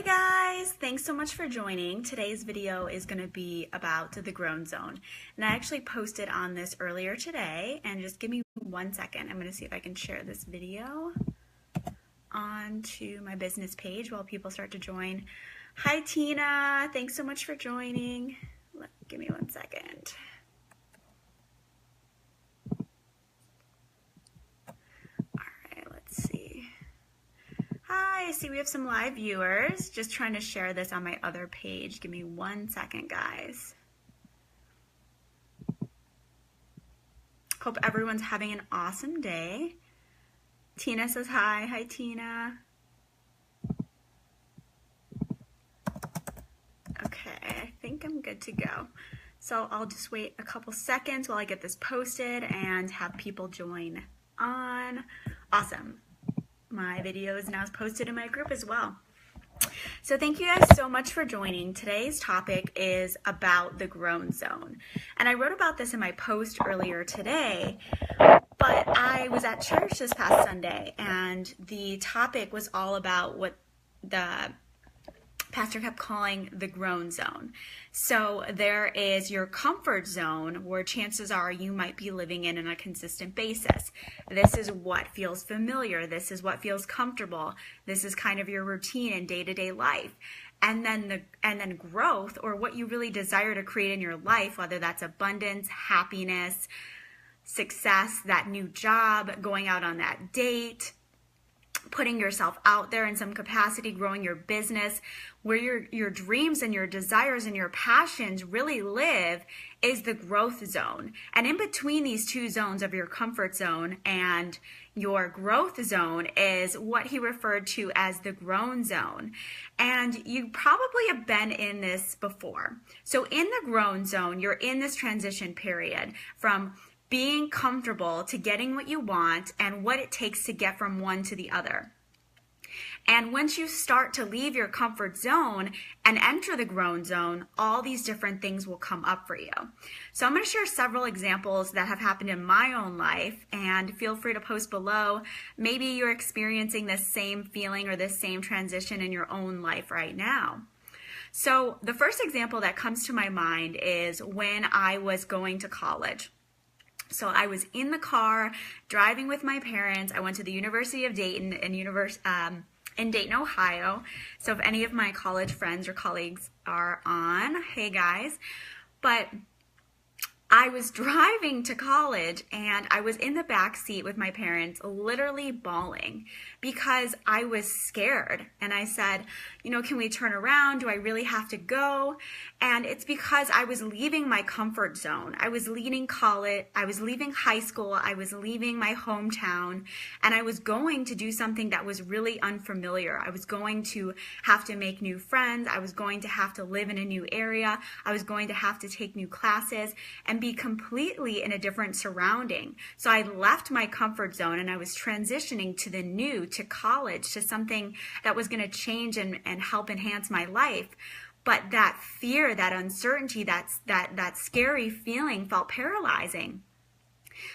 Hey guys, thanks so much for joining. Today's video is going to be about the Groan Zone. And I actually posted on this earlier today, and just give me 1 second. I'm going to see if I can share this video onto my business page while people start to join. Hi Tina, thanks so much for joining. Give me 1 second. Hi, I see we have some live viewers. Just trying to share this on my other page. Give me 1 second, guys. Hope everyone's having an awesome day. Tina says hi. Hi, Tina. Okay, I think I'm good to go. So I'll just wait a couple seconds while I get this posted and have people join on. Awesome. My video is now posted in my group as well. So thank you guys so much for joining. Today's topic is about the Groan Zone. And I wrote about this in my post earlier today, but I was at church this past Sunday and the topic was all about what the pastor kept calling the Groan Zone. So there is your comfort zone where chances are you might be living in on a consistent basis. This is what feels familiar. This is what feels comfortable. This is kind of your routine in day-to-day life. And then growth, or what you really desire to create in your life, whether that's abundance, happiness, success, that new job, going out on that date, putting yourself out there in some capacity, growing your business, where your dreams and your desires and your passions really live is the growth zone. And in between these two zones of your comfort zone and your growth zone is what he referred to as the Groan Zone. And you probably have been in this before. So in the Groan Zone, you're in this transition period from being comfortable to getting what you want and what it takes to get from one to the other. And once you start to leave your comfort zone and enter the Groan Zone, all these different things will come up for you. So I'm going to share several examples that have happened in my own life, and feel free to post below. Maybe you're experiencing this same feeling or this same transition in your own life right now. So the first example that comes to my mind is when I was going to college. So I was in the car driving with my parents. I went to the University of Dayton in Dayton, Ohio. So if any of my college friends or colleagues are on, hey guys. But I was driving to college and I was in the back seat with my parents, literally bawling because I was scared. And I said, can we turn around? Do I really have to go? And it's because I was leaving my comfort zone. I was leaving college. I was leaving high school. I was leaving my hometown, and I was going to do something that was really unfamiliar. I was going to have to make new friends. I was going to have to live in a new area. I was going to have to take new classes and be completely in a different surrounding. So I left my comfort zone and I was transitioning to the new, to college, to something that was going to change and help enhance my life. But that fear, that uncertainty, that scary feeling felt paralyzing.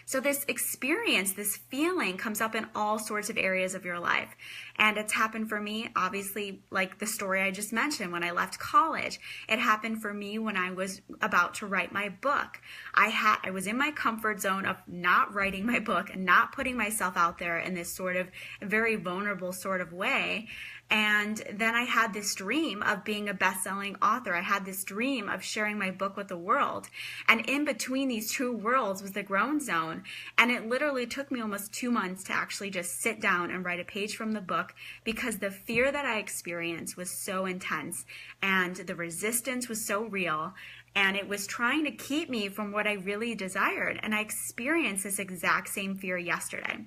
So this experience, this feeling comes up in all sorts of areas of your life. And it's happened for me, obviously, like the story I just mentioned when I left college. It happened for me when I was about to write my book. I was in my comfort zone of not writing my book and not putting myself out there in this sort of very vulnerable sort of way. And then I had this dream of being a best-selling author. I had this dream of sharing my book with the world. And in between these two worlds was the Groan Zone. And it literally took me almost 2 months to actually just sit down and write a page from the book because the fear that I experienced was so intense and the resistance was so real. And it was trying to keep me from what I really desired. And I experienced this exact same fear yesterday.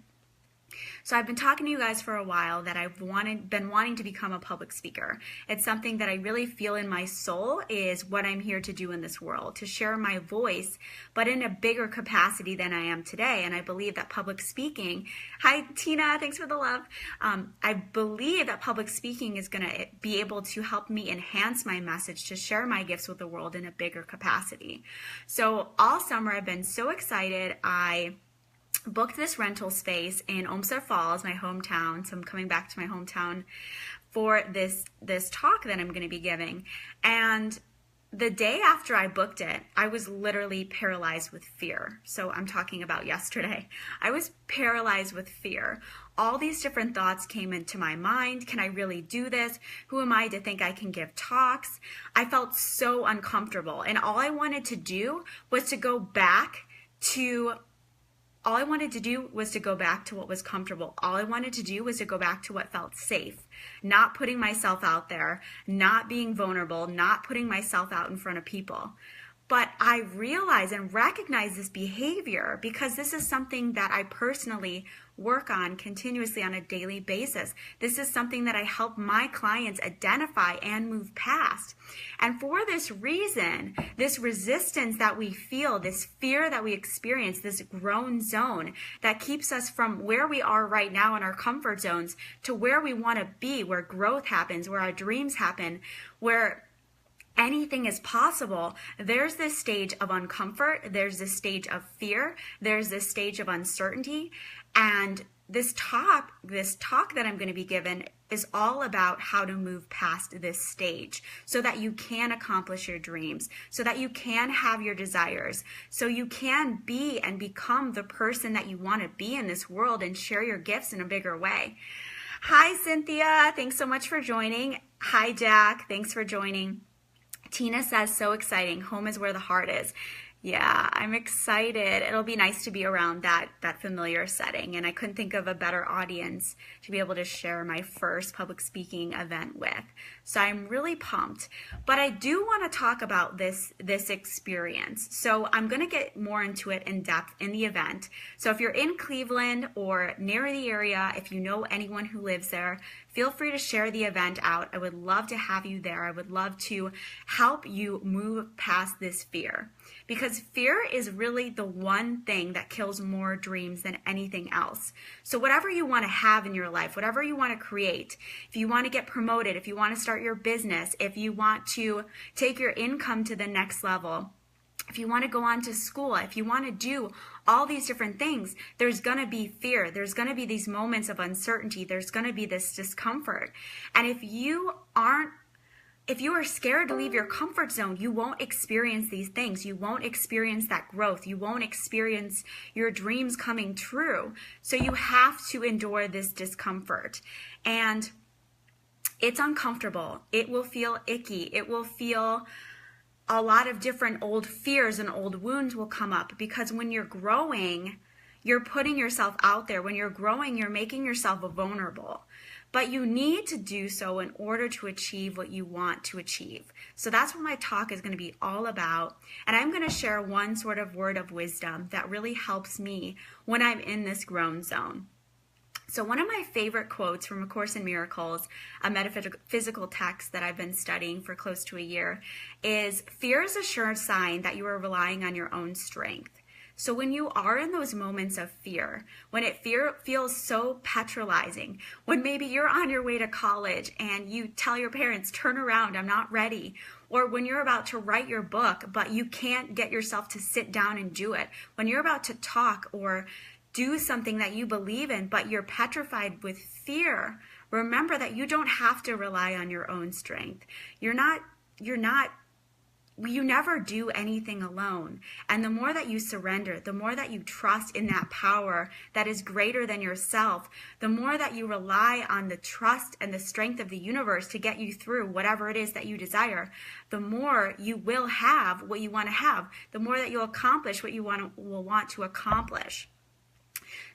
So I've been talking to you guys for a while that I've been wanting to become a public speaker. It's something that I really feel in my soul is what I'm here to do in this world, to share my voice, but in a bigger capacity than I am today. And I believe that public speaking, hi Tina, thanks for the love. I believe that public speaking is going to be able to help me enhance my message, to share my gifts with the world in a bigger capacity. So all summer I've been so excited. I booked this rental space in Olmsted Falls, my hometown. So I'm coming back to my hometown for this talk that I'm going to be giving. And the day after I booked it, I was literally paralyzed with fear. So I'm talking about yesterday. I was paralyzed with fear. All these different thoughts came into my mind. Can I really do this? Who am I to think I can give talks? I felt so uncomfortable. And all I wanted to do was to go back to All I wanted to do was to go back to what was comfortable. All I wanted to do was to go back to what felt safe, not putting myself out there, not being vulnerable, not putting myself out in front of people. But I realize and recognize this behavior because this is something that I personally work on continuously on a daily basis. This is something that I help my clients identify and move past. And for this reason, this resistance that we feel, this fear that we experience, this groan zone that keeps us from where we are right now in our comfort zones to where we want to be, where growth happens, where our dreams happen, where anything is possible. There's this stage of uncomfort. There's this stage of fear. There's this stage of uncertainty. And this talk that I'm going to be given is all about how to move past this stage so that you can accomplish your dreams, so that you can have your desires, so you can be and become the person that you want to be in this world and share your gifts in a bigger way. Hi, Cynthia. Thanks so much for joining. Hi, Jack. Thanks for joining. Tina says, so exciting. Home is where the heart is. Yeah, I'm excited. It'll be nice to be around that familiar setting. And I couldn't think of a better audience to be able to share my first public speaking event with. So I'm really pumped. But I do want to talk about this experience. So I'm going to get more into it in depth in the event. So if you're in Cleveland or near the area, if you know anyone who lives there, feel free to share the event out. I would love to have you there. I would love to help you move past this fear. Because fear is really the one thing that kills more dreams than anything else. So whatever you want to have in your life, whatever you want to create, if you want to get promoted, if you want to start your business, if you want to take your income to the next level, if you want to go on to school, if you want to do all these different things, there's going to be fear. There's going to be these moments of uncertainty. There's going to be this discomfort. And if you are scared to leave your comfort zone, you won't experience these things. You won't experience that growth. You won't experience your dreams coming true. So you have to endure this discomfort. And it's uncomfortable. It will feel icky. It will feel a lot of different old fears and old wounds will come up because when you're growing, you're putting yourself out there. When you're growing, you're making yourself vulnerable. But you need to do so in order to achieve what you want to achieve. So that's what my talk is going to be all about. And I'm going to share one sort of word of wisdom that really helps me when I'm in this groan zone. So one of my favorite quotes from A Course in Miracles, a metaphysical text that I've been studying for close to a year, is fear is a sure sign that you are relying on your own strength. So when you are in those moments of fear, when feels so petrolizing, when maybe you're on your way to college and you tell your parents, turn around, I'm not ready, or when you're about to write your book, but you can't get yourself to sit down and do it, when you're about to talk or do something that you believe in, but you're petrified with fear, remember that you don't have to rely on your own strength. You never do anything alone. And the more that you surrender, the more that you trust in that power that is greater than yourself, the more that you rely on the trust and the strength of the universe to get you through whatever it is that you desire, the more you will have what you want to have, the more that you'll accomplish what you will want to accomplish.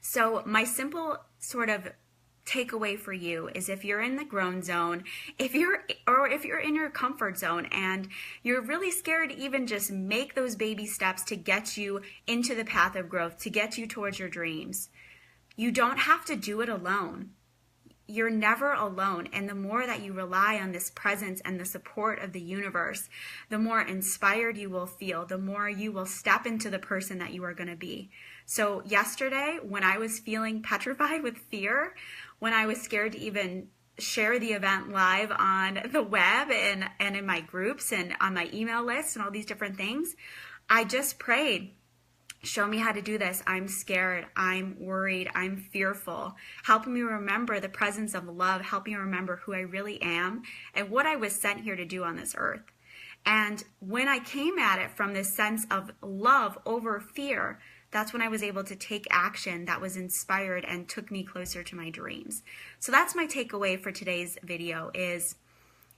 So my simple sort of takeaway for you is if you're in the groan zone, if you're in your comfort zone and you're really scared to even just make those baby steps to get you into the path of growth, to get you towards your dreams, you don't have to do it alone. You're never alone. And the more that you rely on this presence and the support of the universe, the more inspired you will feel, the more you will step into the person that you are going to be. So yesterday, when I was feeling petrified with fear, when I was scared to even share the event live on the web and in my groups and on my email list and all these different things, I just prayed. Show me how to do this. I'm scared. I'm worried. I'm fearful. Help me remember the presence of love. Help me remember who I really am and what I was sent here to do on this earth. And when I came at it from this sense of love over fear, that's when I was able to take action that was inspired and took me closer to my dreams. So that's my takeaway for today's video is,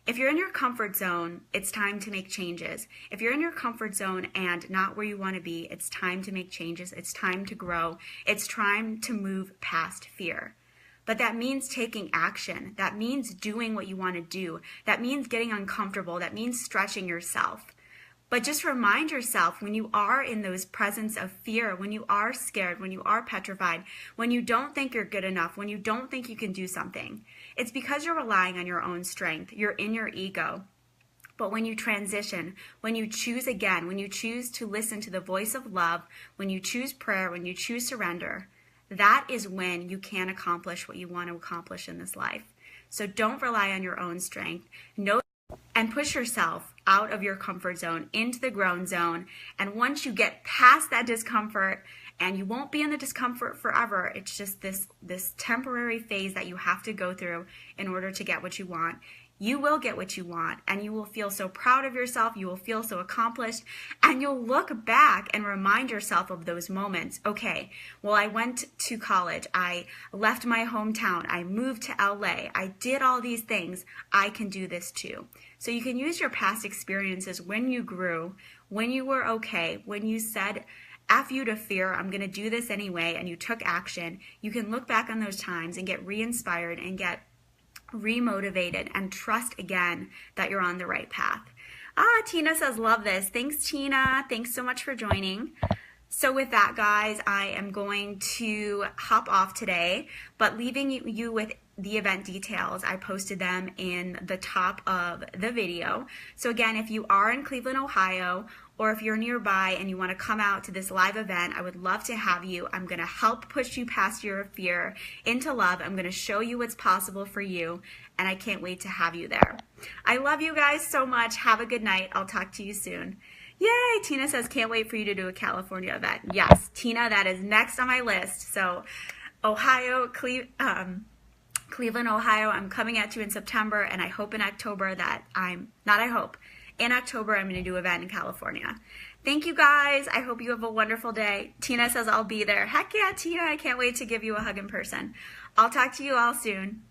if you're in your comfort zone, it's time to make changes. If you're in your comfort zone and not where you want to be, it's time to make changes. It's time to grow. It's time to move past fear. But that means taking action. That means doing what you want to do. That means getting uncomfortable. That means stretching yourself. But just remind yourself when you are in those presence of fear, when you are scared, when you are petrified, when you don't think you're good enough, when you don't think you can do something, it's because you're relying on your own strength. You're in your ego. But when you transition, when you choose again, when you choose to listen to the voice of love, when you choose prayer, when you choose surrender, that is when you can accomplish what you want to accomplish in this life. So don't rely on your own strength. Know and push yourself out of your comfort zone into the groan zone. And once you get past that discomfort, and you won't be in the discomfort forever, it's just this temporary phase that you have to go through in order to get what you want. You will get what you want, and you will feel so proud of yourself, you will feel so accomplished, and you'll look back and remind yourself of those moments. Okay, well, I went to college, I left my hometown, I moved to LA, I did all these things, I can do this too. So you can use your past experiences when you grew, when you were okay, when you said, F you to fear, I'm going to do this anyway, and you took action. You can look back on those times and get re-inspired and get remotivated and trust again that you're on the right path. Tina says, love this. Thanks, Tina. Thanks so much for joining. So with that, guys, I am going to hop off today, but leaving you with the event details. I posted them in the top of the video. So again, if you are in Cleveland, Ohio, or if you're nearby and you want to come out to this live event, I would love to have you. I'm going to help push you past your fear into love. I'm going to show you what's possible for you, and I can't wait to have you there. I love you guys so much. Have a good night. I'll talk to you soon. Yay! Tina says, can't wait for you to do a California event. Yes, Tina, that is next on my list. So Ohio, Cleveland, Ohio, I'm coming at you in September, and I hope in October that in October, I'm going to do an event in California. Thank you, guys. I hope you have a wonderful day. Tina says I'll be there. Heck yeah, Tina. I can't wait to give you a hug in person. I'll talk to you all soon.